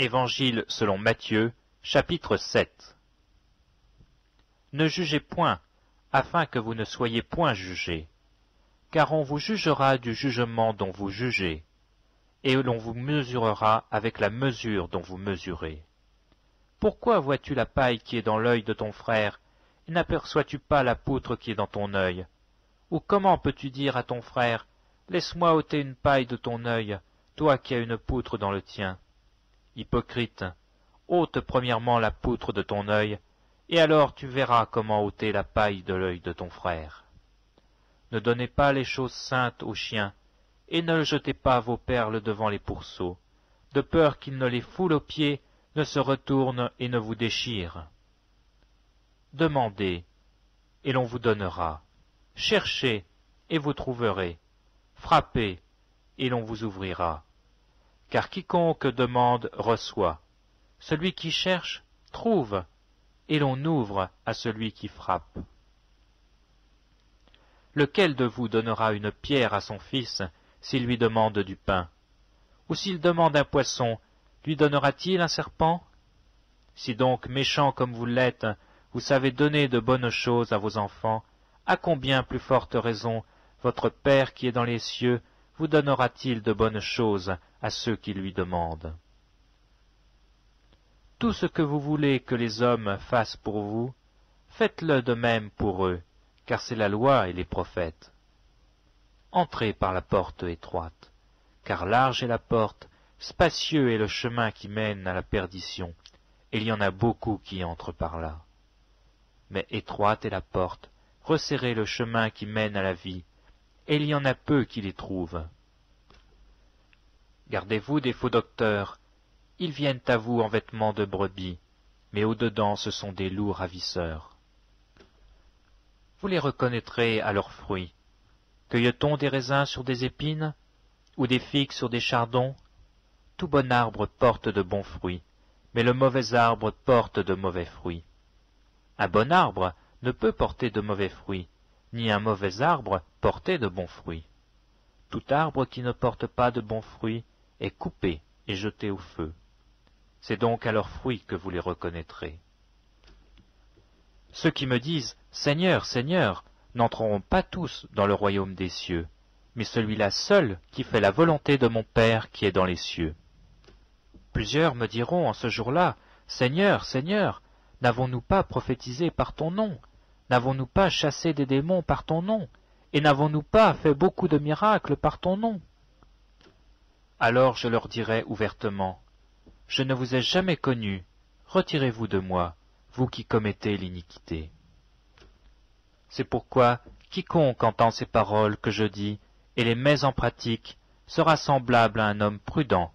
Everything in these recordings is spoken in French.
Évangile selon Matthieu, chapitre 7. Ne jugez point, afin que vous ne soyez point jugés, car on vous jugera du jugement dont vous jugez, et l'on vous mesurera avec la mesure dont vous mesurez. Pourquoi vois-tu la paille qui est dans l'œil de ton frère, et n'aperçois-tu pas la poutre qui est dans ton œil? Ou comment peux-tu dire à ton frère, laisse-moi ôter une paille de ton œil, toi qui as une poutre dans le tien? Hypocrite, ôte premièrement la poutre de ton œil, et alors tu verras comment ôter la paille de l'œil de ton frère. Ne donnez pas les choses saintes aux chiens, et ne jetez pas vos perles devant les pourceaux, de peur qu'ils ne les foulent aux pieds, ne se retournent et ne vous déchirent. Demandez, et l'on vous donnera. Cherchez, et vous trouverez. Frappez, et l'on vous ouvrira. Car quiconque demande reçoit. Celui qui cherche trouve, et l'on ouvre à celui qui frappe. Lequel de vous donnera une pierre à son fils s'il lui demande du pain? Ou s'il demande un poisson, lui donnera-t-il un serpent? Si donc, méchants comme vous l'êtes, vous savez donner de bonnes choses à vos enfants, à combien plus forte raison votre Père qui est dans les cieux vous donnera-t-il de bonnes choses à ceux qui lui demandent? Tout ce que vous voulez que les hommes fassent pour vous, faites-le de même pour eux, car c'est la loi et les prophètes. Entrez par la porte étroite, car large est la porte, spacieux est le chemin qui mène à la perdition, et il y en a beaucoup qui entrent par là. Mais étroite est la porte, resserré le chemin qui mène à la vie, et il y en a peu qui les trouvent. Gardez-vous des faux docteurs, ils viennent à vous en vêtements de brebis, mais au-dedans ce sont des loups ravisseurs. Vous les reconnaîtrez à leurs fruits. Cueille-t-on des raisins sur des épines, ou des figues sur des chardons? Tout bon arbre porte de bons fruits, mais le mauvais arbre porte de mauvais fruits. Un bon arbre ne peut porter de mauvais fruits, ni un mauvais arbre porter de bons fruits. Tout arbre qui ne porte pas de bons fruits est coupé et jeté au feu. C'est donc à leurs fruits que vous les reconnaîtrez. Ceux qui me disent « Seigneur, Seigneur » n'entreront pas tous dans le royaume des cieux, mais celui-là seul qui fait la volonté de mon Père qui est dans les cieux. Plusieurs me diront en ce jour-là « Seigneur, Seigneur, n'avons-nous pas prophétisé par ton nom? N'avons-nous pas chassé des démons par ton nom? Et n'avons-nous pas fait beaucoup de miracles par ton nom ?» Alors je leur dirai ouvertement, « Je ne vous ai jamais connus, retirez-vous de moi, vous qui commettez l'iniquité. » C'est pourquoi quiconque entend ces paroles que je dis et les met en pratique sera semblable à un homme prudent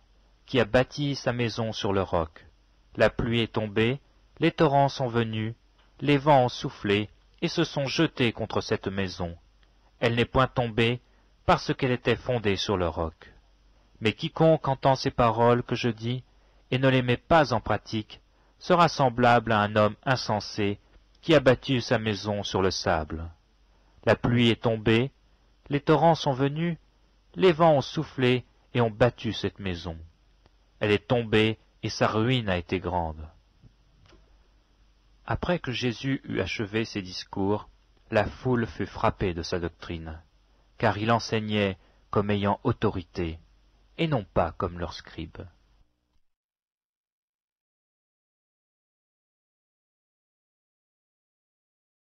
qui a bâti sa maison sur le roc. La pluie est tombée, les torrents sont venus, les vents ont soufflé et se sont jetés contre cette maison. Elle n'est point tombée parce qu'elle était fondée sur le roc. Mais quiconque entend ces paroles que je dis et ne les met pas en pratique sera semblable à un homme insensé qui a bâti sa maison sur le sable. La pluie est tombée, les torrents sont venus, les vents ont soufflé et ont battu cette maison. Elle est tombée et sa ruine a été grande. Après que Jésus eut achevé ses discours, la foule fut frappée de sa doctrine, car il enseignait comme ayant autorité, et non pas comme leurs scribes.